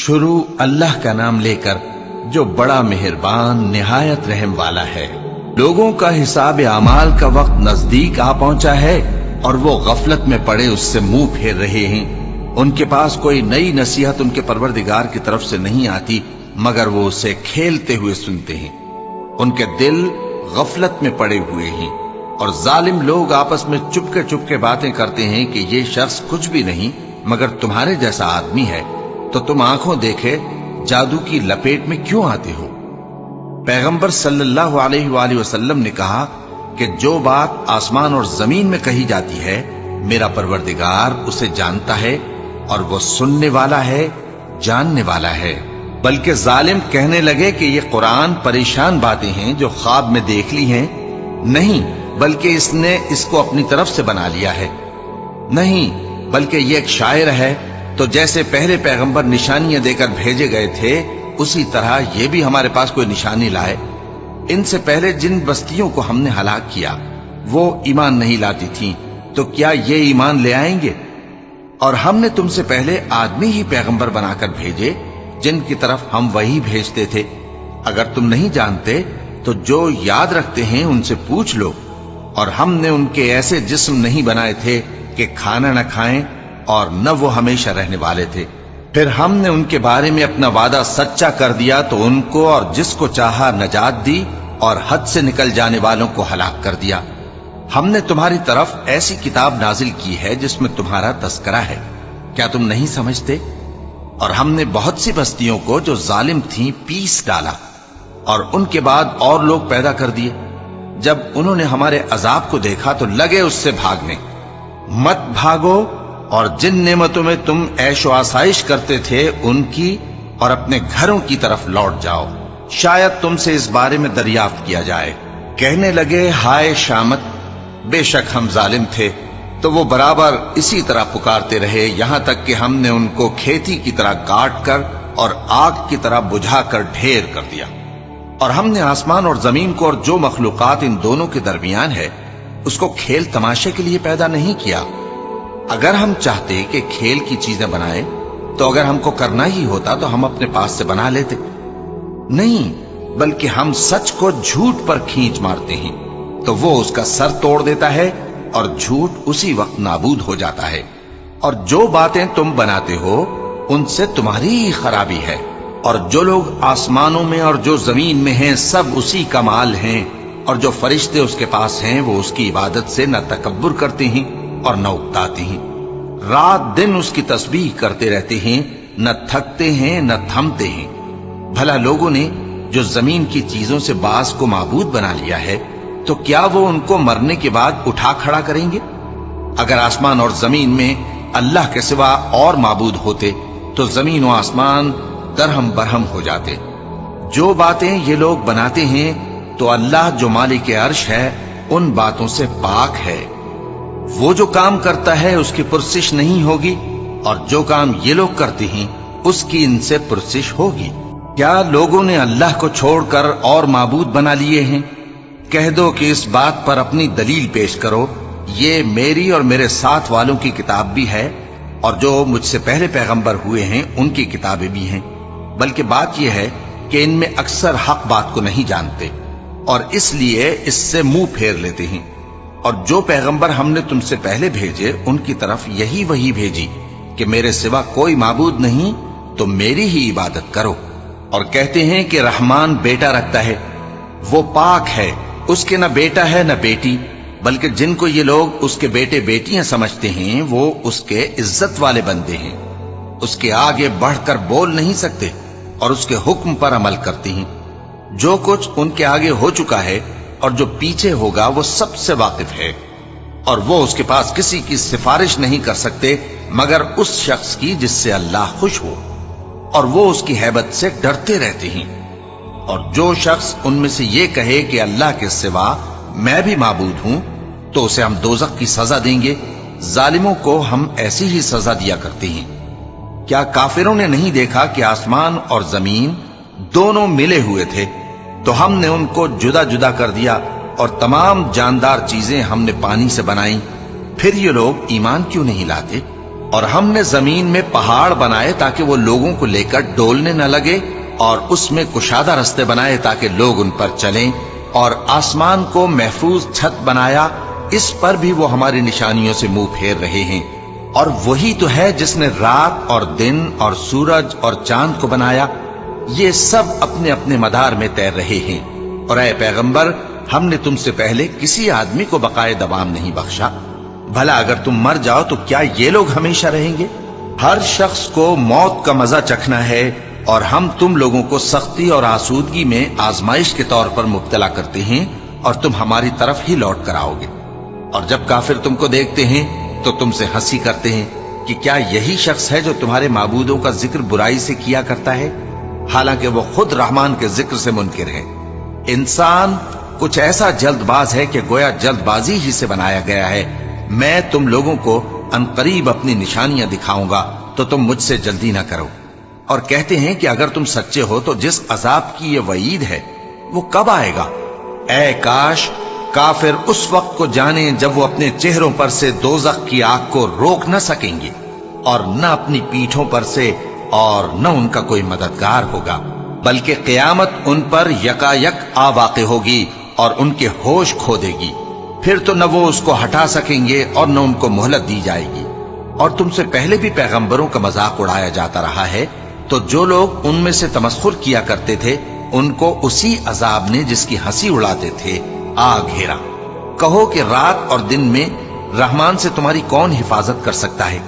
شروع اللہ کا نام لے کر جو بڑا مہربان نہایت رحم والا ہے۔ لوگوں کا حساب اعمال کا وقت نزدیک آ پہنچا ہے اور وہ غفلت میں پڑے اس سے منہ پھیر رہے ہیں۔ ان کے پاس کوئی نئی نصیحت ان کے پروردگار کی طرف سے نہیں آتی مگر وہ اسے کھیلتے ہوئے سنتے ہیں۔ ان کے دل غفلت میں پڑے ہوئے ہیں اور ظالم لوگ آپس میں چپکے باتیں کرتے ہیں کہ یہ شخص کچھ بھی نہیں مگر تمہارے جیسا آدمی ہے، تو تم آنکھوں دیکھے جادو کی لپیٹ میں کیوں آتے ہو؟ پیغمبر صلی اللہ علیہ وآلہ وسلم نے کہا کہ جو بات آسمان اور زمین میں کہی جاتی ہے میرا پروردگار اسے جانتا ہے اور وہ سننے والا ہے، جاننے والا ہے۔ بلکہ ظالم کہنے لگے کہ یہ قرآن پریشان باتیں ہیں جو خواب میں دیکھ لی ہیں۔ نہیں، بلکہ اس نے اس کو اپنی طرف سے بنا لیا ہے۔ نہیں، بلکہ یہ ایک شاعر ہے۔ تو جیسے پہلے پیغمبر نشانیاں دے کر بھیجے گئے تھے اسی طرح یہ بھی ہمارے پاس کوئی نشانی لائے۔ ان سے پہلے جن بستیوں کو ہم نے ہلاک کیا وہ ایمان نہیں لاتی تھیں، تو کیا یہ ایمان لے آئیں گے؟ اور ہم نے تم سے پہلے آدمی ہی پیغمبر بنا کر بھیجے جن کی طرف ہم وہی بھیجتے تھے۔ اگر تم نہیں جانتے تو جو یاد رکھتے ہیں ان سے پوچھ لو۔ اور ہم نے ان کے ایسے جسم نہیں بنائے تھے کہ کھانا نہ کھائیں اور نہ وہ ہمیشہ رہنے والے تھے۔ پھر ہم نے ان کے بارے میں اپنا وعدہ سچا کر دیا تو ان کو اور جس کو چاہا نجات دی اور حد سے نکل جانے والوں کو ہلاک کر دیا۔ ہم نے تمہاری طرف ایسی کتاب نازل کی ہے جس میں تمہارا تذکرہ ہے، کیا تم نہیں سمجھتے؟ اور ہم نے بہت سی بستیوں کو جو ظالم تھیں پیس ڈالا اور ان کے بعد اور لوگ پیدا کر دیے۔ جب انہوں نے ہمارے عذاب کو دیکھا تو لگے اس سے بھاگنے۔ مت بھاگو اور جن نعمتوں میں تم عیش و آسائش کرتے تھے ان کی اور اپنے گھروں کی طرف لوٹ جاؤ، شاید تم سے اس بارے میں دریافت کیا جائے۔ کہنے لگے ہائے شامت، بے شک ہم ظالم تھے۔ تو وہ برابر اسی طرح پکارتے رہے یہاں تک کہ ہم نے ان کو کھیتی کی طرح کاٹ کر اور آگ کی طرح بجھا کر ڈھیر کر دیا۔ اور ہم نے آسمان اور زمین کو اور جو مخلوقات ان دونوں کے درمیان ہے اس کو کھیل تماشے کے لیے پیدا نہیں کیا۔ اگر ہم چاہتے کہ کھیل کی چیزیں بنائیں تو اگر ہم کو کرنا ہی ہوتا تو ہم اپنے پاس سے بنا لیتے۔ نہیں، بلکہ ہم سچ کو جھوٹ پر کھینچ مارتے ہیں تو وہ اس کا سر توڑ دیتا ہے اور جھوٹ اسی وقت نابود ہو جاتا ہے۔ اور جو باتیں تم بناتے ہو ان سے تمہاری ہی خرابی ہے۔ اور جو لوگ آسمانوں میں اور جو زمین میں ہیں سب اسی کا مال ہیں، اور جو فرشتے اس کے پاس ہیں وہ اس کی عبادت سے نہ تکبر کرتے ہیں اور نہ اکتاتے ہیں۔ رات دن اس کی تسبیح کرتے رہتے ہیں، نہ تھکتے ہیں نہ تھمتے ہیں۔ بھلا لوگوں نے جو زمین کی چیزوں سے بعض کو معبود بنا لیا ہے تو کیا وہ ان کو مرنے کے بعد اٹھا کھڑا کریں گے؟ اگر آسمان اور زمین میں اللہ کے سوا اور معبود ہوتے تو زمین و آسمان درہم برہم ہو جاتے۔ جو باتیں یہ لوگ بناتے ہیں تو اللہ جو مالک عرش ہے ان باتوں سے پاک ہے۔ وہ جو کام کرتا ہے اس کی پرسش نہیں ہوگی، اور جو کام یہ لوگ کرتے ہیں اس کی ان سے پرسش ہوگی۔ کیا لوگوں نے اللہ کو چھوڑ کر اور معبود بنا لیے ہیں؟ کہہ دو کہ اس بات پر اپنی دلیل پیش کرو۔ یہ میری اور میرے ساتھ والوں کی کتاب بھی ہے اور جو مجھ سے پہلے پیغمبر ہوئے ہیں ان کی کتابیں بھی ہیں، بلکہ بات یہ ہے کہ ان میں اکثر حق بات کو نہیں جانتے اور اس لیے اس سے منہ پھیر لیتے ہیں۔ اور جو پیغمبر ہم نے تم سے پہلے بھیجے ان کی طرف یہی وحی بھیجی کہ میرے سوا کوئی معبود نہیں تو میری ہی عبادت کرو۔ اور کہتے ہیں کہ رحمان بیٹا رکھتا ہے، وہ پاک ہے، اس کے نہ بیٹا ہے نہ بیٹی، بلکہ جن کو یہ لوگ اس کے بیٹے بیٹیاں سمجھتے ہیں وہ اس کے عزت والے بندے ہیں۔ اس کے آگے بڑھ کر بول نہیں سکتے اور اس کے حکم پر عمل کرتے ہیں۔ جو کچھ ان کے آگے ہو چکا ہے اور جو پیچھے ہوگا وہ سب سے واقف ہے، اور وہ اس کے پاس کسی کی سفارش نہیں کر سکتے مگر اس شخص کی جس سے اللہ خوش ہو، اور وہ اس کی ہیبت سے ڈرتے رہتے ہیں۔ اور جو شخص ان میں سے یہ کہے کہ اللہ کے سوا میں بھی معبود ہوں تو اسے ہم دوزخ کی سزا دیں گے۔ ظالموں کو ہم ایسی ہی سزا دیا کرتے ہیں۔ کیا کافروں نے نہیں دیکھا کہ آسمان اور زمین دونوں ملے ہوئے تھے تو ہم نے ان کو جدا جدا کر دیا اور تمام جاندار چیزیں ہم نے پانی سے بنائیں، پھر یہ لوگ ایمان کیوں نہیں لاتے؟ اور ہم نے زمین میں پہاڑ بنائے تاکہ وہ لوگوں کو لے کر ڈولنے نہ لگے، اور اس میں کشادہ رستے بنائے تاکہ لوگ ان پر چلیں، اور آسمان کو محفوظ چھت بنایا، اس پر بھی وہ ہماری نشانیوں سے منہ پھیر رہے ہیں۔ اور وہی تو ہے جس نے رات اور دن اور سورج اور چاند کو بنایا، یہ سب اپنے اپنے مدار میں تیر رہے ہیں۔ اور اے پیغمبر، ہم نے تم سے پہلے کسی آدمی کو بقائے دوام نہیں بخشا، بھلا اگر تم مر جاؤ تو کیا یہ لوگ ہمیشہ رہیں گے؟ ہر شخص کو موت کا مزہ چکھنا ہے، اور ہم تم لوگوں کو سختی اور آسودگی میں آزمائش کے طور پر مبتلا کرتے ہیں، اور تم ہماری طرف ہی لوٹ کر آؤ گے۔ اور جب کافر تم کو دیکھتے ہیں تو تم سے ہنسی کرتے ہیں کہ کیا یہی شخص ہے جو تمہارے معبودوں کا ذکر برائی سے کیا کرتا ہے، حالانکہ وہ خود رحمان کے ذکر سے منکر ہے۔ انسان کچھ ایسا جلد باز ہے کہ گویا جلد بازی ہی سے بنایا گیا ہے۔ میں تم لوگوں کو عنقریب اپنی نشانیاں دکھاؤں گا تو تم مجھ سے جلدی نہ کرو۔ اور کہتے ہیں کہ اگر تم سچے ہو تو جس عذاب کی یہ وعید ہے وہ کب آئے گا؟ اے کاش کافر اس وقت کو جانیں جب وہ اپنے چہروں پر سے دوزخ کی آگ کو روک نہ سکیں گے، اور نہ اپنی پیٹھوں پر سے، اور نہ ان کا کوئی مددگار ہوگا، بلکہ قیامت ان پر یکا یک آ واقع ہوگی اور ان کے ہوش کھو دے گی۔ پھر تو نہ وہ اس کو ہٹا سکیں گے اور نہ ان کو مہلت دی جائے گی۔ اور تم سے پہلے بھی پیغمبروں کا مذاق اڑایا جاتا رہا ہے، تو جو لوگ ان میں سے تمسخر کیا کرتے تھے ان کو اسی عذاب نے جس کی ہنسی اڑاتے تھے آ گھیرا۔ کہو کہ رات اور دن میں رحمان سے تمہاری کون حفاظت کر سکتا ہے؟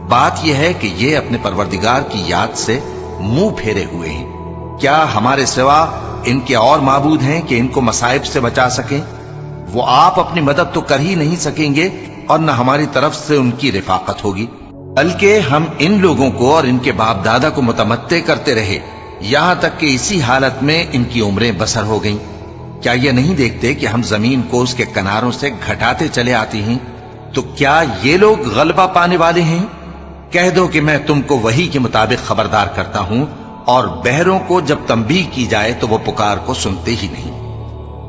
بات یہ ہے کہ یہ اپنے پروردگار کی یاد سے منہ پھیرے ہوئے ہیں۔ کیا ہمارے سوا ان کے اور معبود ہیں کہ ان کو مصائب سے بچا سکیں؟ وہ آپ اپنی مدد تو کر ہی نہیں سکیں گے، اور نہ ہماری طرف سے ان کی رفاقت ہوگی، بلکہ ہم ان لوگوں کو اور ان کے باپ دادا کو متمتع کرتے رہے، یہاں تک کہ اسی حالت میں ان کی عمریں بسر ہو گئیں۔ کیا یہ نہیں دیکھتے کہ ہم زمین کو اس کے کناروں سے گھٹاتے چلے آتے ہیں؟ تو کیا یہ لوگ غلبہ پانے والے ہیں؟ کہہ دو کہ میں تم کو وحی کے مطابق خبردار کرتا ہوں، اور بہروں کو جب تنبیہ کی جائے تو وہ پکار کو سنتے ہی نہیں۔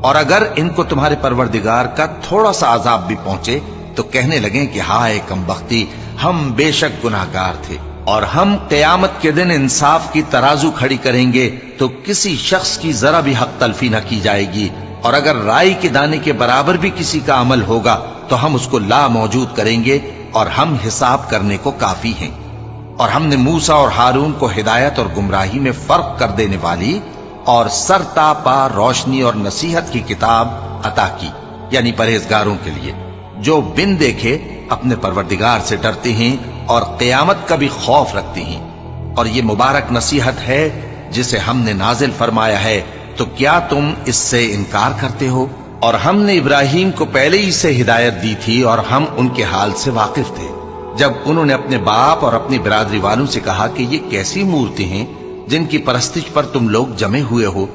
اور اگر ان کو تمہارے پروردگار کا تھوڑا سا عذاب بھی پہنچے تو کہنے لگیں کہ ہائے کم بختی، ہم بے شک گناہگار تھے۔ اور ہم قیامت کے دن انصاف کی ترازو کھڑی کریں گے تو کسی شخص کی ذرا بھی حق تلفی نہ کی جائے گی، اور اگر رائی کے دانے کے برابر بھی کسی کا عمل ہوگا تو ہم اس کو لا موجود کریں گے، اور ہم حساب کرنے کو کافی ہیں۔ اور ہم نے موسیٰ اور ہارون کو ہدایت اور گمراہی میں فرق کر دینے والی اور سر تا پا روشنی اور نصیحت کی کتاب عطا کی، یعنی پرہیزگاروں کے لیے جو بن دیکھے اپنے پروردگار سے ڈرتے ہیں اور قیامت کا بھی خوف رکھتے ہیں۔ اور یہ مبارک نصیحت ہے جسے ہم نے نازل فرمایا ہے، تو کیا تم اس سے انکار کرتے ہو؟ اور ہم نے ابراہیم کو پہلے ہی سے ہدایت دی تھی، اور ہم ان کے حال سے واقف تھے جب انہوں نے اپنے باپ اور اپنی برادری والوں سے کہا کہ یہ کیسی مورتی ہیں جن کی پرستش پر تم لوگ جمے ہوئے ہو۔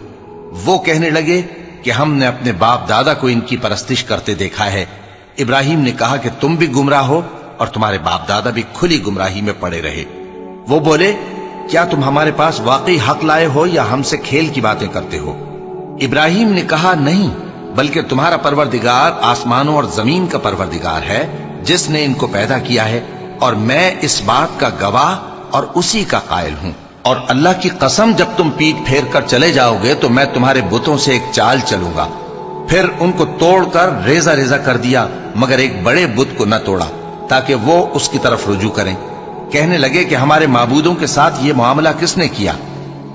وہ کہنے لگے کہ ہم نے اپنے باپ دادا کو ان کی پرستش کرتے دیکھا ہے۔ ابراہیم نے کہا کہ تم بھی گمراہ ہو اور تمہارے باپ دادا بھی کھلی گمراہی میں پڑے رہے۔ وہ بولے کیا تم ہمارے پاس واقعی حق لائے ہو یا ہم سے کھیل کی باتیں کرتے ہو؟ ابراہیم نے کہا نہیں، بلکہ تمہارا پروردگار آسمانوں اور زمین کا پروردگار ہے جس نے ان کو پیدا کیا ہے، اور میں اس بات کا گواہ اور اسی کا قائل ہوں۔ اور اللہ کی قسم جب تم پیٹ پھیر کر چلے جاؤ گے تو میں تمہارے بتوں سے ایک چال چلوں گا۔ پھر ان کو توڑ کر ریزہ ریزہ کر دیا، مگر ایک بڑے بت کو نہ توڑا تاکہ وہ اس کی طرف رجوع کریں۔ کہنے لگے کہ ہمارے معبودوں کے ساتھ یہ معاملہ کس نے کیا؟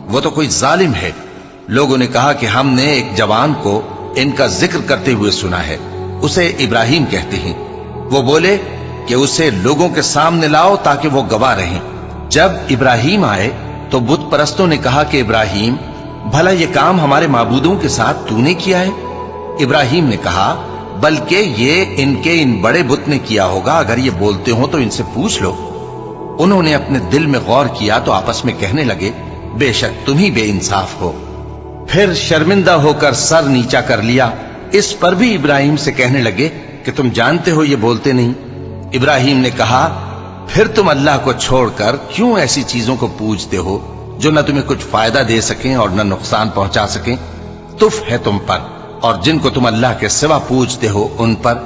وہ تو کوئی ظالم ہے۔ لوگوں نے کہا کہ ہم نے ایک جوان کو ان کا ذکر کرتے ہوئے سنا ہے، اسے ابراہیم کہتے ہیں۔ وہ بولے کہ اسے لوگوں کے سامنے لاؤ تاکہ وہ گواہ رہیں۔ جب ابراہیم آئے تو بت پرستوں نے کہا کہ ابراہیم، بھلا یہ کام ہمارے معبودوں کے ساتھ تو نے کیا ہے؟ ابراہیم نے کہا بلکہ یہ ان کے ان بڑے بت نے کیا ہوگا، اگر یہ بولتے ہوں تو ان سے پوچھ لو۔ انہوں نے اپنے دل میں غور کیا تو آپس میں کہنے لگے بے شک تم ہی بے انصاف ہو۔ پھر شرمندہ ہو کر سر نیچا کر لیا۔ اس پر بھی ابراہیم سے کہنے لگے کہ تم جانتے ہو یہ بولتے نہیں۔ ابراہیم نے کہا پھر تم اللہ کو چھوڑ کر کیوں ایسی چیزوں کو پوجتے ہو جو نہ تمہیں کچھ فائدہ دے سکیں اور نہ نقصان پہنچا سکیں؟ تف ہے تم پر اور جن کو تم اللہ کے سوا پوجتے ہو ان پر،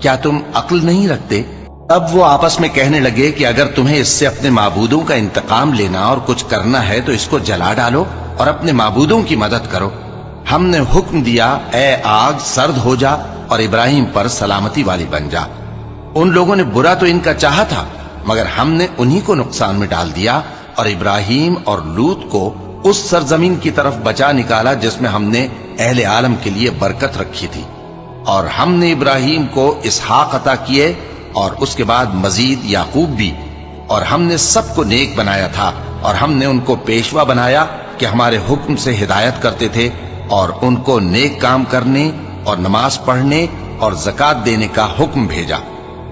کیا تم عقل نہیں رکھتے؟ اب وہ آپس میں کہنے لگے کہ اگر تمہیں اس سے اپنے معبودوں کا انتقام لینا اور کچھ کرنا ہے تو اس کو جلا ڈالو اور اپنے معبودوں کی مدد کرو۔ ہم نے حکم دیا، اے آگ سرد ہو جا اور ابراہیم پر سلامتی والی بن جا۔ ان لوگوں نے برا تو ان کا چاہا تھا، مگر ہم نے انہی کو نقصان میں ڈال دیا اور ابراہیم اور لوط کو اس سرزمین کی طرف بچا نکالا جس میں ہم نے اہل عالم کے لیے برکت رکھی تھی۔ اور ہم نے ابراہیم کو اسحاق عطا کیے اور اس کے بعد مزید یعقوب بھی، اور ہم نے سب کو نیک بنایا تھا، اور ہم نے ان کو پیشوا بنایا کہ ہمارے حکم سے ہدایت کرتے تھے، اور ان کو نیک کام کرنے اور نماز پڑھنے اور زکات دینے کا حکم بھیجا،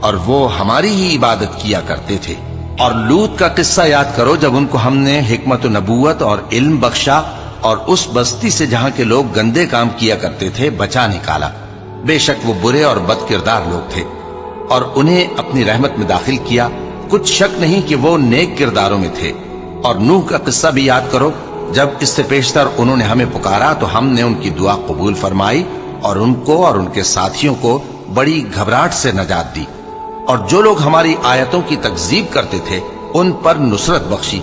اور وہ ہماری ہی عبادت کیا کرتے تھے۔ اور لوط کا قصہ یاد کرو جب ان کو ہم نے حکمت و نبوت اور علم بخشا اور اس بستی سے جہاں کے لوگ گندے کام کیا کرتے تھے بچا نکالا۔ بے شک وہ برے اور بد کردار لوگ تھے، اور انہیں اپنی رحمت میں داخل کیا، کچھ شک نہیں کہ وہ نیک کرداروں میں تھے۔ اور نوح کا قصہ بھی یاد کرو، جب اس سے پیشتر انہوں نے ہمیں پکارا تو ہم نے ان کی دعا قبول فرمائی اور ان کو اور ان کے ساتھیوں کو بڑی گھبراہٹ سے نجات دی، اور جو لوگ ہماری آیتوں کی تکذیب کرتے تھے ان پر نصرت بخشی۔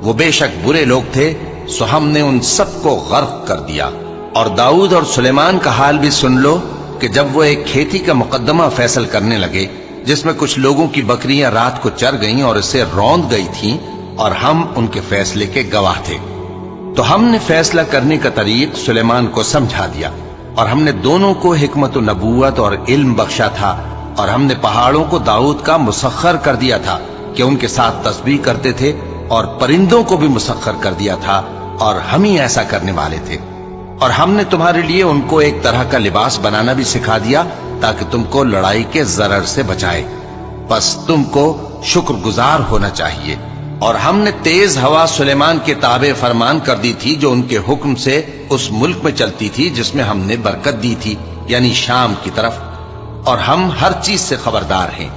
وہ بے شک برے لوگ تھے، سو ہم نے ان سب کو غرق کر دیا۔ اور داؤد اور سلیمان کا حال بھی سن لو کہ جب وہ ایک کھیتی کا مقدمہ فیصل کرنے لگے جس میں کچھ لوگوں کی بکریاں رات کو چر گئیں اور اسے روند گئی تھیں، اور ہم ان کے فیصلے کے گواہ تھے، تو ہم نے فیصلہ کرنے کا طریق سلیمان کو سمجھا دیا، اور ہم نے دونوں کو حکمت و نبوت اور علم بخشا تھا، اور ہم نے پہاڑوں کو داؤد کا مسخر کر دیا تھا کہ ان کے ساتھ تسبیح کرتے تھے، اور پرندوں کو بھی مسخر کر دیا تھا، اور ہم ہی ایسا کرنے والے تھے۔ اور ہم نے تمہارے لیے ان کو ایک طرح کا لباس بنانا بھی سکھا دیا تاکہ تم کو لڑائی کے ضرر سے بچائے، بس تم کو شکر گزار ہونا چاہیے۔ اور ہم نے تیز ہوا سلیمان کے تابع فرمان کر دی تھی جو ان کے حکم سے اس ملک میں چلتی تھی جس میں ہم نے برکت دی تھی، یعنی شام کی طرف، اور ہم ہر چیز سے خبردار ہیں۔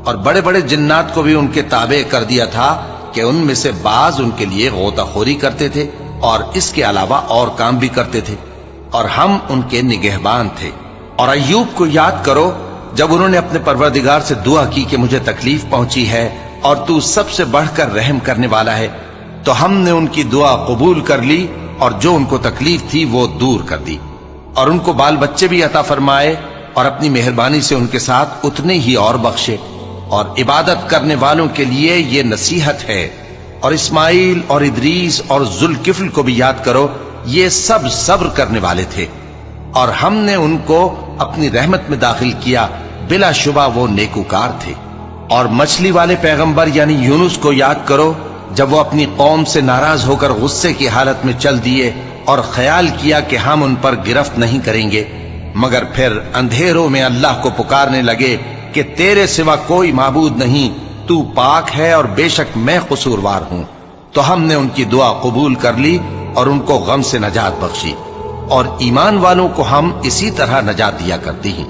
اور بڑے بڑے جنات کو بھی ان کے تابع کر دیا تھا کہ ان میں سے بعض ان کے لیے غوطہ خوری کرتے تھے اور اس کے علاوہ اور کام بھی کرتے تھے، اور ہم ان کے نگہبان تھے۔ اور ایوب کو یاد کرو جب انہوں نے اپنے پروردگار سے دعا کی کہ مجھے تکلیف پہنچی ہے اور تو سب سے بڑھ کر رحم کرنے والا ہے، تو ہم نے ان کی دعا قبول کر لی اور جو ان کو تکلیف تھی وہ دور کر دی، اور ان کو بال بچے بھی عطا فرمائے، اور اپنی مہربانی سے ان کے ساتھ اتنے ہی اور بخشے۔ اور عبادت کرنے والوں کے لیے یہ نصیحت ہے۔ اور اسماعیل اور ادریس اور ذوالکفل کو بھی یاد کرو، یہ سب صبر کرنے والے تھے، اور ہم نے ان کو اپنی رحمت میں داخل کیا، بلا شبہ وہ نیکوکار تھے۔ اور مچھلی والے پیغمبر یعنی یونس کو یاد کرو جب وہ اپنی قوم سے ناراض ہو کر غصے کی حالت میں چل دیے اور خیال کیا کہ ہم ان پر گرفت نہیں کریں گے، مگر پھر اندھیروں میں اللہ کو پکارنے لگے کہ تیرے سوا کوئی معبود نہیں، تو پاک ہے اور بے شک میں قصوروار ہوں، تو ہم نے ان کی دعا قبول کر لی اور ان کو غم سے نجات بخشی، اور ایمان والوں کو ہم اسی طرح نجات دیا کرتی ہیں۔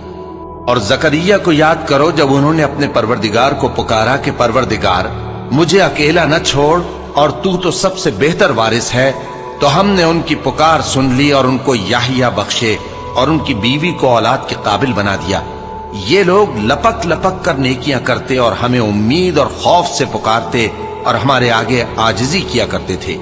اور زکریا کو یاد کرو جب انہوں نے اپنے پروردگار کو پکارا کہ پروردگار مجھے اکیلا نہ چھوڑ اور تو سب سے بہتر وارث ہے، تو ہم نے ان کی پکار سن لی اور ان کو یحییٰ بخشے اور ان کی بیوی کو اولاد کے قابل بنا دیا۔ یہ لوگ لپک لپک کر نیکیاں کرتے اور ہمیں امید اور خوف سے پکارتے اور ہمارے آگے عاجزی کیا کرتے تھے۔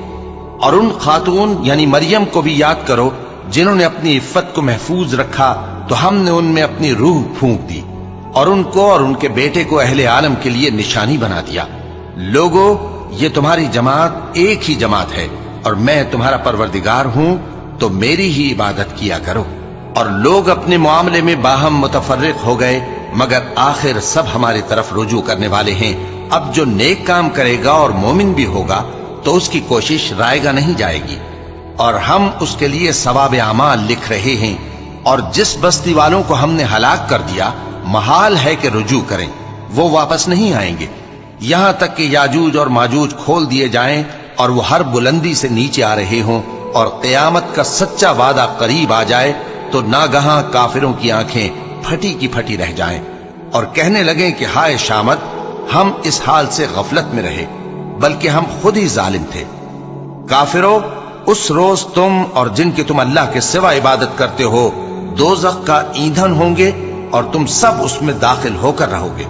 اور ان خاتون یعنی مریم کو بھی یاد کرو جنہوں نے اپنی عفت کو محفوظ رکھا، تو ہم نے ان میں اپنی روح پھونک دی اور ان کو اور ان کے بیٹے کو اہل عالم کے لیے نشانی بنا دیا۔ لوگو، یہ تمہاری جماعت ایک ہی جماعت ہے اور میں تمہارا پروردگار ہوں، تو میری ہی عبادت کیا کرو۔ اور لوگ اپنے معاملے میں باہم متفرق ہو گئے، مگر آخر سب ہماری طرف رجوع کرنے والے ہیں۔ اب جو نیک کام کرے گا اور مومن بھی ہوگا تو اس کی کوشش رائے گا نہیں جائے گی، اور ہم اس کے لیے ثواب اعمال لکھ رہے ہیں۔ اور جس بستی والوں کو ہم نے ہلاک کر دیا محال ہے کہ رجوع کریں، وہ واپس نہیں آئیں گے، یہاں تک کہ یاجوج اور ماجوج کھول دیے جائیں اور وہ ہر بلندی سے نیچے آ رہے ہوں، اور قیامت کا سچا وعدہ قریب آ جائے تو ناگہاں کافروں کی آنکھیں پھٹی کی پھٹی رہ جائیں اور کہنے لگیں کہ ہائے شامت، ہم اس حال سے غفلت میں رہے، بلکہ ہم خود ہی ظالم تھے۔ کافروں، اس روز تم اور جن کی تم اللہ کے سوا عبادت کرتے ہو دوزخ کا ایندھن ہوں گے، اور تم سب اس میں داخل ہو کر رہو گے۔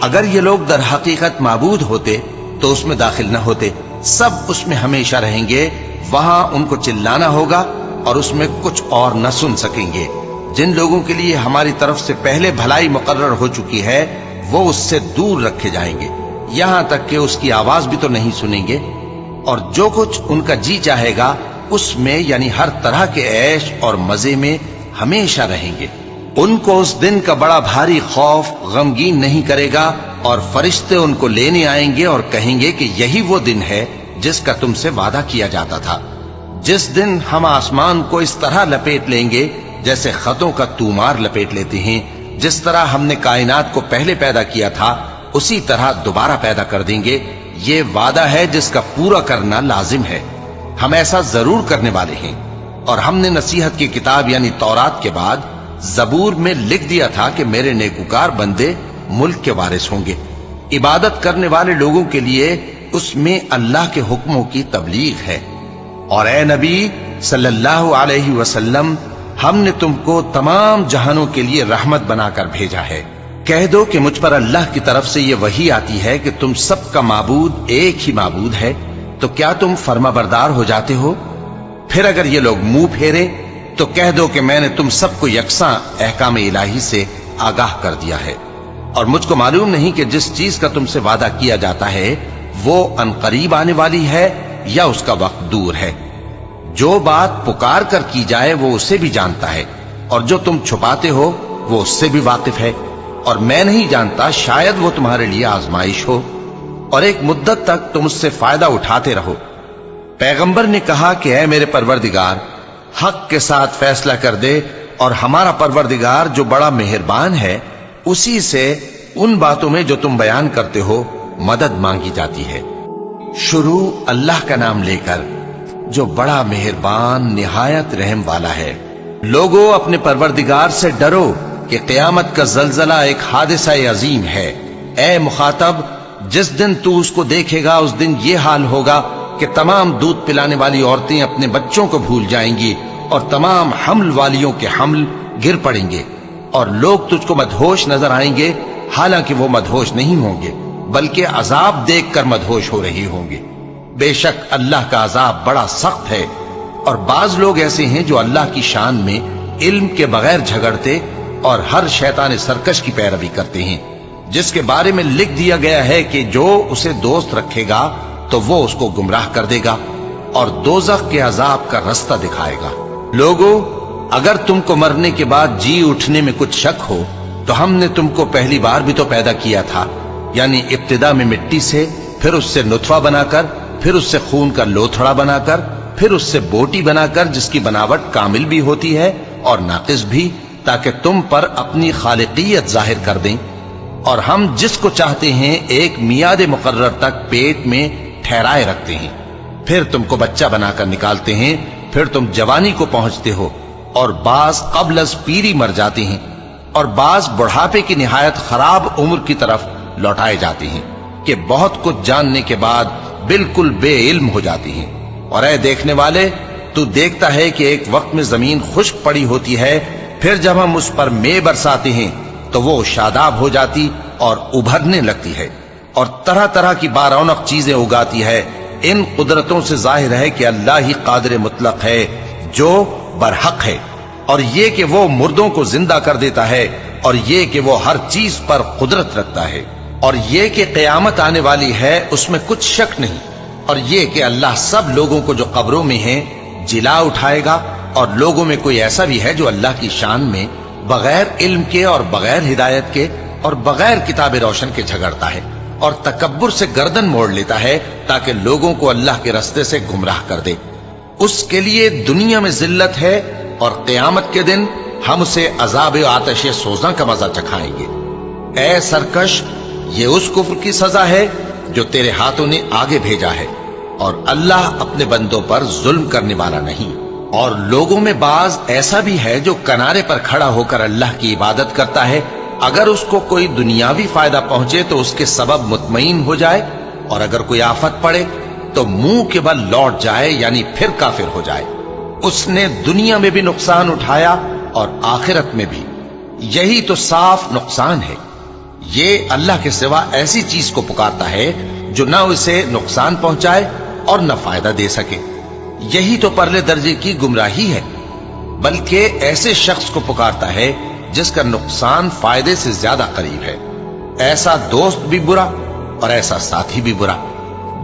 اگر یہ لوگ در حقیقت معبود ہوتے تو اس میں داخل نہ ہوتے، سب اس میں ہمیشہ رہیں گے، وہاں ان کو چلانا ہوگا اور اس میں کچھ اور نہ سن سکیں گے۔ جن لوگوں کے لیے ہماری طرف سے پہلے بھلائی مقرر ہو چکی ہے وہ اس سے دور رکھے جائیں گے، یہاں تک کہ اس کی آواز بھی تو نہیں سنیں گے، اور جو کچھ ان کا جی چاہے گا اس میں یعنی ہر طرح کے عیش اور مزے میں ہمیشہ رہیں گے۔ ان کو اس دن کا بڑا بھاری خوف غمگین نہیں کرے گا، اور فرشتے ان کو لینے آئیں گے اور کہیں گے کہ یہی وہ دن ہے جس کا تم سے وعدہ کیا جاتا تھا، جس دن ہم آسمان کو اس طرح لپیٹ لیں گے جیسے خطوں کا تومار لپیٹ لیتے ہیں، جس طرح ہم نے کائنات کو پہلے پیدا کیا تھا اسی طرح دوبارہ پیدا کر دیں گے۔ یہ وعدہ ہے جس کا پورا کرنا لازم ہے، ہم ایسا ضرور کرنے والے ہیں۔ اور ہم نے نصیحت کی کتاب یعنی تورات کے بعد زبور میں لکھ دیا تھا کہ میرے نیکوکار بندے ملک کے وارث ہوں گے۔ عبادت کرنے والے لوگوں کے لیے اس میں اللہ کے حکموں کی تبلیغ ہے۔ اور اے نبی صلی اللہ علیہ وسلم، ہم نے تم کو تمام جہانوں کے لیے رحمت بنا کر بھیجا ہے۔ کہہ دو کہ مجھ پر اللہ کی طرف سے یہ وحی آتی ہے کہ تم سب کا معبود ایک ہی معبود ہے، تو کیا تم فرما بردار ہو جاتے ہو؟ پھر اگر یہ لوگ منہ پھیرے تو کہہ دو کہ میں نے تم سب کو یکساں احکام الہی سے آگاہ کر دیا ہے، اور مجھ کو معلوم نہیں کہ جس چیز کا تم سے وعدہ کیا جاتا ہے وہ عنقریب آنے والی ہے یا اس کا وقت دور ہے۔ جو بات پکار کر کی جائے وہ اسے بھی جانتا ہے، اور جو تم چھپاتے ہو وہ اس سے بھی واقف ہے، اور میں نہیں جانتا، شاید وہ تمہارے لیے آزمائش ہو، اور ایک مدت تک تم اس سے فائدہ اٹھاتے رہو۔ پیغمبر نے کہا کہ اے میرے پروردگار، حق کے ساتھ فیصلہ کر دے، اور ہمارا پروردگار جو بڑا مہربان ہے اسی سے ان باتوں میں جو تم بیان کرتے ہو مدد مانگی جاتی ہے۔ شروع اللہ کا نام لے کر جو بڑا مہربان نہایت رحم والا ہے۔ لوگوں اپنے پروردگار سے ڈرو کہ قیامت کا زلزلہ ایک حادثہ عظیم ہے۔ اے مخاطب، جس دن تو اس کو دیکھے گا اس دن یہ حال ہوگا کہ تمام دودھ پلانے والی عورتیں اپنے بچوں کو بھول جائیں گی، اور تمام حمل والیوں کے حمل گر پڑیں گے، اور لوگ تجھ کو مدہوش نظر آئیں گے، حالانکہ وہ مدہوش نہیں ہوں گے بلکہ عذاب دیکھ کر مدہوش ہو رہے ہوں گے۔ بے شک اللہ کا عذاب بڑا سخت ہے۔ اور بعض لوگ ایسے ہیں جو اللہ کی شان میں علم کے بغیر جھگڑتے اور ہر شیطان سرکش کی پیروی کرتے ہیں، جس کے بارے میں لکھ دیا گیا ہے کہ جو اسے دوست رکھے گا تو وہ اس کو گمراہ کر دے گا اور دوزخ کے عذاب کا رستہ دکھائے گا۔ لوگوں، اگر تم کو مرنے کے بعد جی اٹھنے میں کچھ شک ہو تو ہم نے تم کو پہلی بار بھی تو پیدا کیا تھا، یعنی ابتدا میں مٹی سے، پھر اس سے نطفہ بنا کر، پھر اس سے خون کا لوتھڑا بنا کر، پھر اس سے بوٹی بنا کر جس کی بناوٹ کامل بھی ہوتی ہے اور ناقص بھی، تاکہ تم پر اپنی خالقیت ظاہر کر دیں۔ اور ہم جس کو چاہتے ہیں ایک میعاد مقرر تک پیٹ میں ٹھہرائے رکھتے ہیں، پھر تم کو بچہ بنا کر نکالتے ہیں، پھر تم جوانی کو پہنچتے ہو، اور بعض قبل از پیری مر جاتے ہیں، اور بعض بڑھاپے کی نہایت خراب عمر کی طرف لوٹائے جاتے ہیں کہ بہت کچھ جاننے کے بعد بالکل بے علم ہو جاتے ہیں۔ اور اے دیکھنے والے، تو دیکھتا ہے کہ ایک وقت میں زمین خشک پڑی ہوتی ہے، پھر جب ہم اس پر مے برساتے ہیں تو وہ شاداب ہو جاتی اور ابھرنے لگتی ہے اور طرح طرح کی بارونق چیزیں اگاتی ہے۔ ان قدرتوں سے ظاہر ہے کہ اللہ ہی قادر مطلق ہے جو برحق ہے، اور یہ کہ وہ مردوں کو زندہ کر دیتا ہے، اور یہ کہ وہ ہر چیز پر قدرت رکھتا ہے، اور یہ کہ قیامت آنے والی ہے اس میں کچھ شک نہیں، اور یہ کہ اللہ سب لوگوں کو جو قبروں میں ہیں جلا اٹھائے گا۔ اور لوگوں میں کوئی ایسا بھی ہے جو اللہ کی شان میں بغیر علم کے اور بغیر ہدایت کے اور بغیر کتاب روشن کے جھگڑتا ہے اور تکبر سے گردن موڑ لیتا ہے تاکہ لوگوں کو اللہ کے رستے سے گمراہ کر دے۔ اس کے لیے دنیا میں ذلت ہے، اور قیامت کے دن ہم اسے عذاب آتش سوزاں کا مزہ چکھائیں گے۔ اے سرکش، یہ اس کفر کی سزا ہے جو تیرے ہاتھوں نے آگے بھیجا ہے، اور اللہ اپنے بندوں پر ظلم کرنے والا نہیں۔ اور لوگوں میں بعض ایسا بھی ہے جو کنارے پر کھڑا ہو کر اللہ کی عبادت کرتا ہے، اگر اس کو کوئی دنیاوی فائدہ پہنچے تو اس کے سبب مطمئن ہو جائے، اور اگر کوئی آفت پڑے تو منہ کے بل لوٹ جائے، یعنی پھر کافر ہو جائے۔ اس نے دنیا میں بھی نقصان اٹھایا اور آخرت میں بھی، یہی تو صاف نقصان ہے۔ یہ اللہ کے سوا ایسی چیز کو پکارتا ہے جو نہ اسے نقصان پہنچائے اور نہ فائدہ دے سکے. یہی تو پرلے درجے کی گمراہی ہے. بلکہ ایسے شخص کو پکارتا ہے جس کا نقصان فائدے سے زیادہ قریب ہے. ایسا دوست بھی برا اور ایسا ساتھی بھی برا.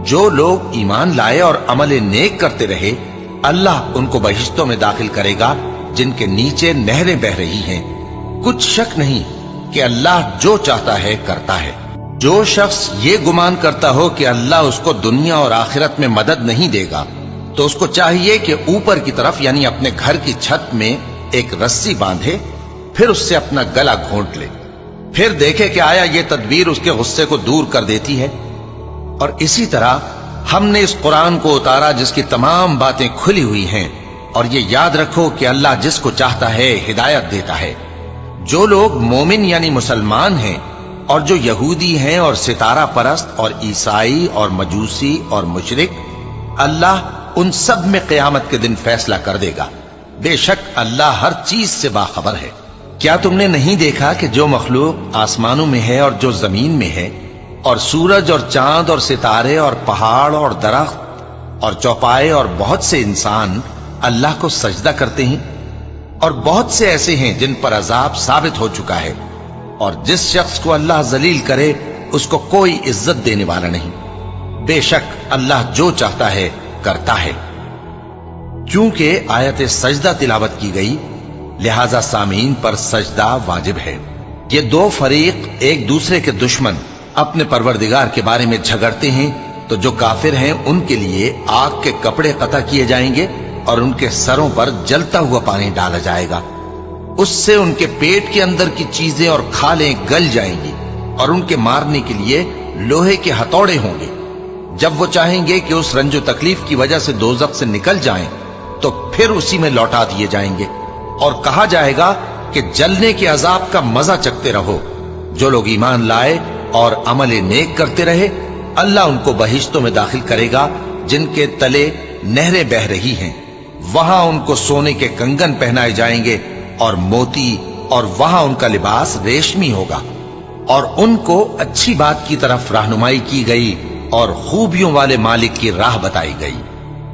جو لوگ ایمان لائے اور عمل نیک کرتے رہے اللہ ان کو بہشتوں میں داخل کرے گا جن کے نیچے نہریں بہ رہی ہیں. کچھ شک نہیں کہ اللہ جو چاہتا ہے کرتا ہے. جو شخص یہ گمان کرتا ہو کہ اللہ اس کو دنیا اور آخرت میں مدد نہیں دے گا تو اس کو چاہیے کہ اوپر کی طرف یعنی اپنے گھر کی چھت میں ایک رسی باندھے، پھر اس سے اپنا گلا گھونٹ لے، پھر دیکھے کہ آیا یہ تدبیر اس کے غصے کو دور کر دیتی ہے. اور اسی طرح ہم نے اس قرآن کو اتارا جس کی تمام باتیں کھلی ہوئی ہیں. اور یہ یاد رکھو کہ اللہ جس کو چاہتا ہے ہدایت دیتا ہے. جو لوگ مومن یعنی مسلمان ہیں اور جو یہودی ہیں اور ستارہ پرست اور عیسائی اور مجوسی اور مشرک، اللہ ان سب میں قیامت کے دن فیصلہ کر دے گا. بے شک اللہ ہر چیز سے باخبر ہے. کیا تم نے نہیں دیکھا کہ جو مخلوق آسمانوں میں ہے اور جو زمین میں ہے، اور سورج اور چاند اور ستارے اور پہاڑ اور درخت اور چوپائے اور بہت سے انسان اللہ کو سجدہ کرتے ہیں، اور بہت سے ایسے ہیں جن پر عذاب ثابت ہو چکا ہے. اور جس شخص کو اللہ ذلیل کرے اس کو کوئی عزت دینے والا نہیں. بے شک اللہ جو چاہتا ہے کرتا ہے. کیونکہ آیت سجدہ تلاوت کی گئی لہذا سامعین پر سجدہ واجب ہے. یہ دو فریق ایک دوسرے کے دشمن اپنے پروردگار کے بارے میں جھگڑتے ہیں تو جو کافر ہیں ان کے لیے آگ کے کپڑے قطع کیے جائیں گے اور ان کے سروں پر جلتا ہوا پانی ڈالا جائے گا. اس سے ان کے پیٹ کے اندر کی چیزیں اور کھالیں گل جائیں گی اور ان کے مارنے کے لیے لوہے کے ہتھوڑے ہوں گے. جب وہ چاہیں گے کہ اس رنج و تکلیف کی وجہ سے دوزخ سے نکل جائیں تو پھر اسی میں لوٹا دیے جائیں گے اور کہا جائے گا کہ جلنے کے عذاب کا مزہ چکھتے رہو. جو لوگ ایمان لائے اور عمل نیک کرتے رہے اللہ ان کو بہشتوں میں داخل کرے گا جن کے تلے نہریں بہ رہی ہیں. وہاں ان کو سونے کے کنگن پہنائے جائیں گے اور موتی، اور وہاں ان کا لباس ریشمی ہوگا. اور ان کو اچھی بات کی طرف رہنمائی کی گئی اور خوبیوں والے مالک کی راہ بتائی گئی.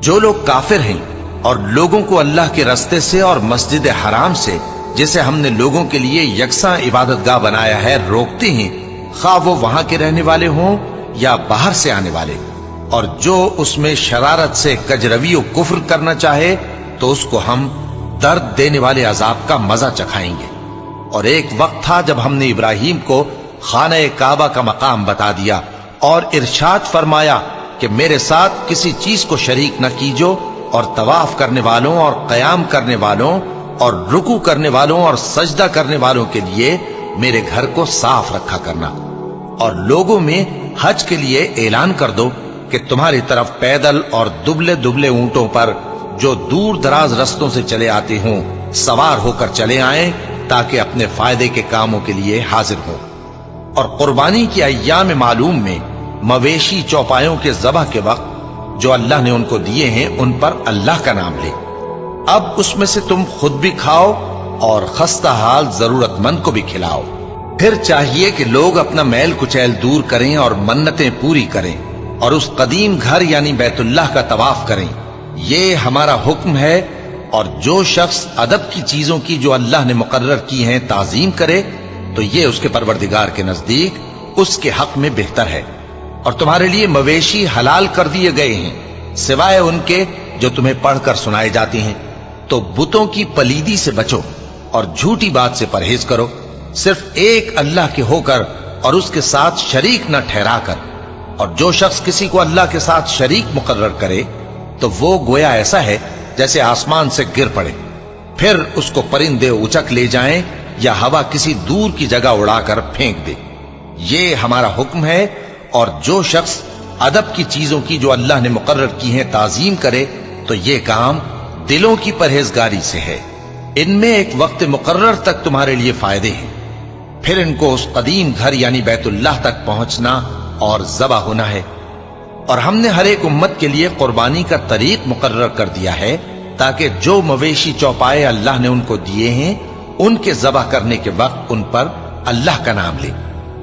جو لوگ کافر ہیں اور لوگوں کو اللہ کے رستے سے اور مسجد حرام سے جسے ہم نے لوگوں کے لیے یکساں عبادت گاہ بنایا ہے روکتے ہیں، خواہ وہ وہاں کے رہنے والے ہوں یا باہر سے آنے والے، اور جو اس میں شرارت سے کجروی و کفر کرنا چاہے تو اس کو ہم درد دینے والے عذاب کا مزہ چکھائیں گے. اور ایک وقت تھا جب ہم نے ابراہیم کو خانہ کعبہ کا مقام بتا دیا اور ارشاد فرمایا کہ میرے ساتھ کسی چیز کو شریک نہ کیجو، اور طواف کرنے والوں اور قیام کرنے والوں اور رکوع کرنے والوں اور سجدہ کرنے والوں کے لیے میرے گھر کو صاف رکھا کرنا. اور لوگوں میں حج کے لیے اعلان کر دو کہ تمہاری طرف پیدل اور دبلے دبلے اونٹوں پر جو دور دراز رستوں سے چلے آتے ہوں سوار ہو کر چلے آئیں تاکہ اپنے فائدے کے کاموں کے لیے حاضر ہوں. اور قربانی کی ایام معلوم میں مویشی چوپایوں کے ذبح کے وقت جو اللہ نے ان کو دیے ہیں ان پر اللہ کا نام لے. اب اس میں سے تم خود بھی کھاؤ اور خستہ حال ضرورت مند کو بھی کھلاؤ. پھر چاہیے کہ لوگ اپنا میل کچیل دور کریں اور منتیں پوری کریں اور اس قدیم گھر یعنی بیت اللہ کا طواف کریں. یہ ہمارا حکم ہے. اور جو شخص ادب کی چیزوں کی جو اللہ نے مقرر کی ہیں تعظیم کرے تو یہ اس کے پروردگار کے نزدیک اس کے حق میں بہتر ہے. اور تمہارے لیے مویشی حلال کر دیے گئے ہیں سوائے ان کے جو تمہیں پڑھ کر سنائے جاتے ہیں. تو بتوں کی پلیدی سے بچو اور جھوٹی بات سے پرہیز کرو، صرف ایک اللہ کے ہو کر اور اس کے ساتھ شریک نہ ٹھہرا کر. اور جو شخص کسی کو اللہ کے ساتھ شریک مقرر کرے تو وہ گویا ایسا ہے جیسے آسمان سے گر پڑے، پھر اس کو پرندے اچک لے جائیں یا ہوا کسی دور کی جگہ اڑا کر پھینک دے. یہ ہمارا حکم ہے. اور جو شخص ادب کی چیزوں کی جو اللہ نے مقرر کی ہیں تعظیم کرے تو یہ کام دلوں کی پرہیزگاری سے ہے. ان میں ایک وقت مقرر تک تمہارے لیے فائدے ہیں، پھر ان کو اس قدیم گھر یعنی بیت اللہ تک پہنچنا اور ذبح ہونا ہے. اور ہم نے ہر ایک امت کے لیے قربانی کا طریق مقرر کر دیا ہے تاکہ جو مویشی چوپائے اللہ نے ان کو دیے ہیں ان کے ذبح کرنے کے وقت ان پر اللہ کا نام لے.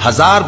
1000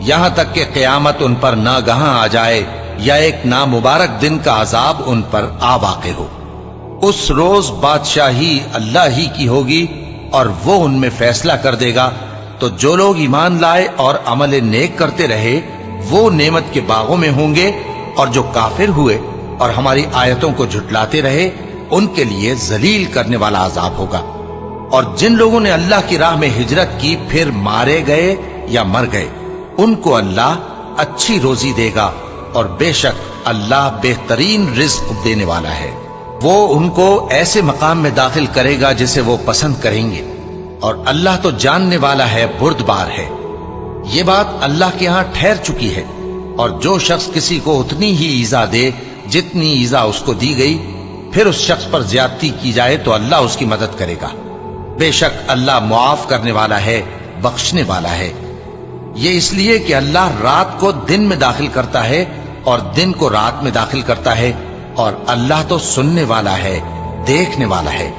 یہاں تک کہ قیامت ان پر ناگہاں آ جائے یا ایک نامبارک دن کا عذاب ان پر آ واقع ہو۔ اس روز بادشاہی اللہ ہی کی ہوگی اور وہ ان میں فیصلہ کر دے گا، تو جو لوگ ایمان لائے اور عمل نیک کرتے رہے وہ نعمت کے باغوں میں ہوں گے، اور جو کافر ہوئے اور ہماری آیتوں کو جھٹلاتے رہے ان کے لیے ذلیل کرنے والا عذاب ہوگا۔ اور جن لوگوں نے اللہ کی راہ میں ہجرت کی پھر مارے گئے یا مر گئے ان کو اللہ اچھی روزی دے گا، اور بے شک اللہ بہترین رزق دینے والا ہے۔ وہ ان کو ایسے مقام میں داخل کرے گا جسے وہ پسند کریں گے، اور اللہ تو جاننے والا ہے، بردبار ہے۔ یہ بات اللہ کے ہاں ٹھہر چکی ہے، اور جو شخص کسی کو اتنی ہی ایذا دے جتنی ایذا اس کو دی گئی، پھر اس شخص پر زیادتی کی جائے تو اللہ اس کی مدد کرے گا۔ بے شک اللہ معاف کرنے والا ہے، بخشنے والا ہے۔ یہ اس لیے کہ اللہ رات کو دن میں داخل کرتا ہے اور دن کو رات میں داخل کرتا ہے، اور اللہ تو سننے والا ہے، دیکھنے والا ہے۔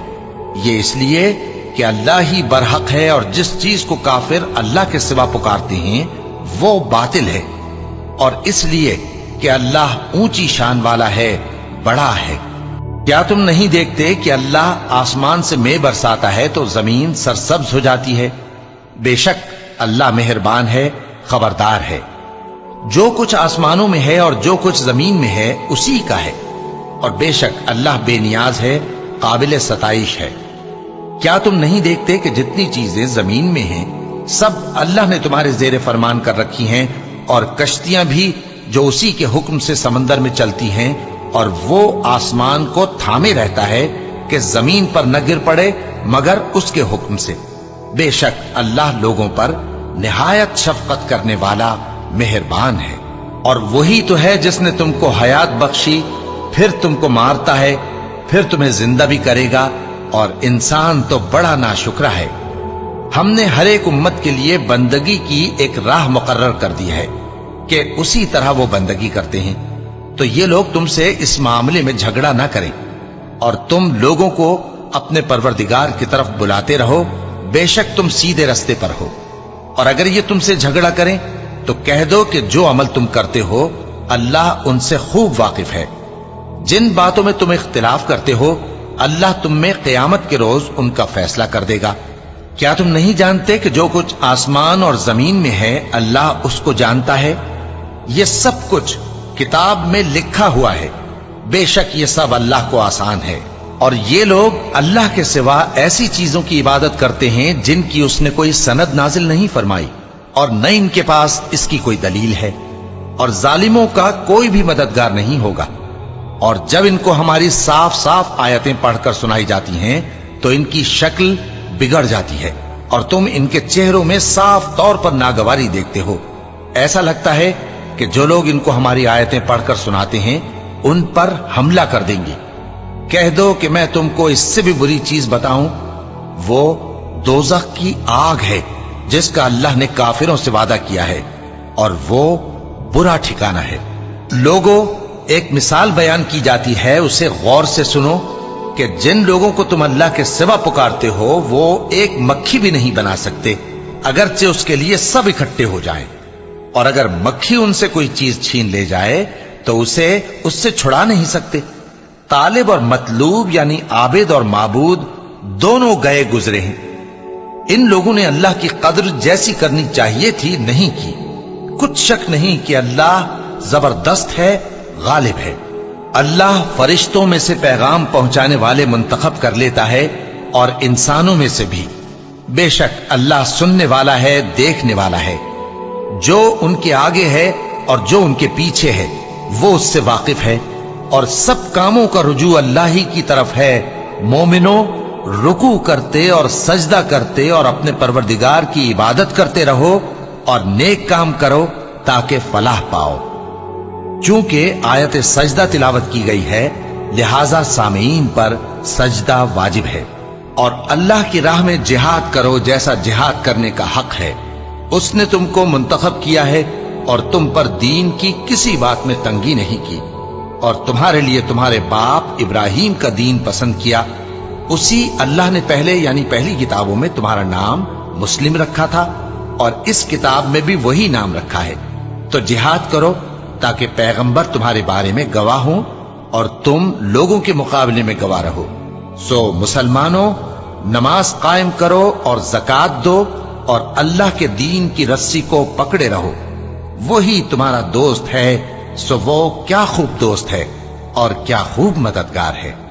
یہ اس لیے کہ اللہ ہی برحق ہے، اور جس چیز کو کافر اللہ کے سوا پکارتے ہیں وہ باطل ہے، اور اس لیے کہ اللہ اونچی شان والا ہے، بڑا ہے۔ کیا تم نہیں دیکھتے کہ اللہ آسمان سے مے برساتا ہے تو زمین سرسبز ہو جاتی ہے؟ بے شک اللہ مہربان ہے، خبردار ہے۔ جو کچھ آسمانوں میں ہے اور جو کچھ زمین میں ہے اسی کا ہے، اور بے شک اللہ بے نیاز ہے، قابل ستائش ہے۔ کیا تم نہیں دیکھتے کہ جتنی چیزیں زمین میں ہیں سب اللہ نے تمہارے زیر فرمان کر رکھی ہیں، اور کشتیاں بھی جو اسی کے حکم سے سمندر میں چلتی ہیں، اور وہ آسمان کو تھامے رہتا ہے کہ زمین پر نہ گر پڑے مگر اس کے حکم سے۔ بے شک اللہ لوگوں پر نہایت شفقت کرنے والا مہربان ہے۔ اور وہی تو ہے جس نے تم کو حیات بخشی، پھر تم کو مارتا ہے، پھر تمہیں زندہ بھی کرے گا، اور انسان تو بڑا ناشکرا ہے۔ ہم نے ہر ایک امت کے لیے بندگی کی ایک راہ مقرر کر دی ہے کہ اسی طرح وہ بندگی کرتے ہیں، تو یہ لوگ تم سے اس معاملے میں جھگڑا نہ کریں، اور تم لوگوں کو اپنے پروردگار کی طرف بلاتے رہو، بے شک تم سیدھے رستے پر ہو۔ اور اگر یہ تم سے جھگڑا کریں تو کہہ دو کہ جو عمل تم کرتے ہو اللہ ان سے خوب واقف ہے۔ جن باتوں میں تم اختلاف کرتے ہو اللہ تم میں قیامت کے روز ان کا فیصلہ کر دے گا۔ کیا تم نہیں جانتے کہ جو کچھ آسمان اور زمین میں ہے اللہ اس کو جانتا ہے؟ یہ سب کچھ کتاب میں لکھا ہوا ہے، بے شک یہ سب اللہ کو آسان ہے۔ اور یہ لوگ اللہ کے سوا ایسی چیزوں کی عبادت کرتے ہیں جن کی اس نے کوئی سند نازل نہیں فرمائی، اور نہ ان کے پاس اس کی کوئی دلیل ہے، اور ظالموں کا کوئی بھی مددگار نہیں ہوگا۔ اور جب ان کو ہماری صاف صاف آیتیں پڑھ کر سنائی جاتی ہیں تو ان کی شکل بگڑ جاتی ہے، اور تم ان کے چہروں میں صاف طور پر ناگواری دیکھتے ہو۔ ایسا لگتا ہے کہ جو لوگ ان کو ہماری آیتیں پڑھ کر سناتے ہیں ان پر حملہ کر دیں گے۔ کہہ دو کہ میں تم کو اس سے بھی بری چیز بتاؤں، وہ دوزخ کی آگ ہے جس کا اللہ نے کافروں سے وعدہ کیا ہے، اور وہ برا ٹھکانہ ہے۔ لوگوں، ایک مثال بیان کی جاتی ہے، اسے غور سے سنو کہ جن لوگوں کو تم اللہ کے سوا پکارتے ہو وہ ایک مکھی بھی نہیں بنا سکتے، اگرچہ اس کے لیے سب اکٹھے ہو جائیں۔ اور اگر مکھی ان سے کوئی چیز چھین لے جائے تو اسے اس سے چھڑا نہیں سکتے۔ طالب اور مطلوب یعنی عابد اور معبود دونوں گئے گزرے ہیں۔ ان لوگوں نے اللہ کی قدر جیسی کرنی چاہیے تھی نہیں کی۔ کچھ شک نہیں کہ اللہ زبردست ہے، غالب ہے۔ اللہ فرشتوں میں سے پیغام پہنچانے والے منتخب کر لیتا ہے اور انسانوں میں سے بھی۔ بے شک اللہ سننے والا ہے، دیکھنے والا ہے۔ جو ان کے آگے ہے اور جو ان کے پیچھے ہے وہ اس سے واقف ہے، اور سب کاموں کا رجوع اللہ ہی کی طرف ہے۔ مومنوں، رکوع کرتے اور سجدہ کرتے اور اپنے پروردگار کی عبادت کرتے رہو اور نیک کام کرو تاکہ فلاح پاؤ۔ چونکہ آیت سجدہ تلاوت کی گئی ہے لہذا سامعین پر سجدہ واجب ہے۔ اور اللہ کی راہ میں جہاد کرو جیسا جہاد کرنے کا حق ہے۔ اس نے تم کو منتخب کیا ہے اور تم پر دین کی کسی بات میں تنگی نہیں کی، اور تمہارے لیے تمہارے باپ ابراہیم کا دین پسند کیا۔ اسی اللہ نے پہلے یعنی پہلی کتابوں میں تمہارا نام مسلم رکھا تھا، اور اس کتاب میں بھی وہی نام رکھا ہے۔ تو جہاد کرو تاکہ پیغمبر تمہارے بارے میں گواہ ہوں اور تم لوگوں کے مقابلے میں گواہ رہو۔ سو مسلمانوں، نماز قائم کرو اور زکات دو اور اللہ کے دین کی رسی کو پکڑے رہو، وہی تمہارا دوست ہے۔ سو وہ کیا خوب دوست ہے اور کیا خوب مددگار ہے۔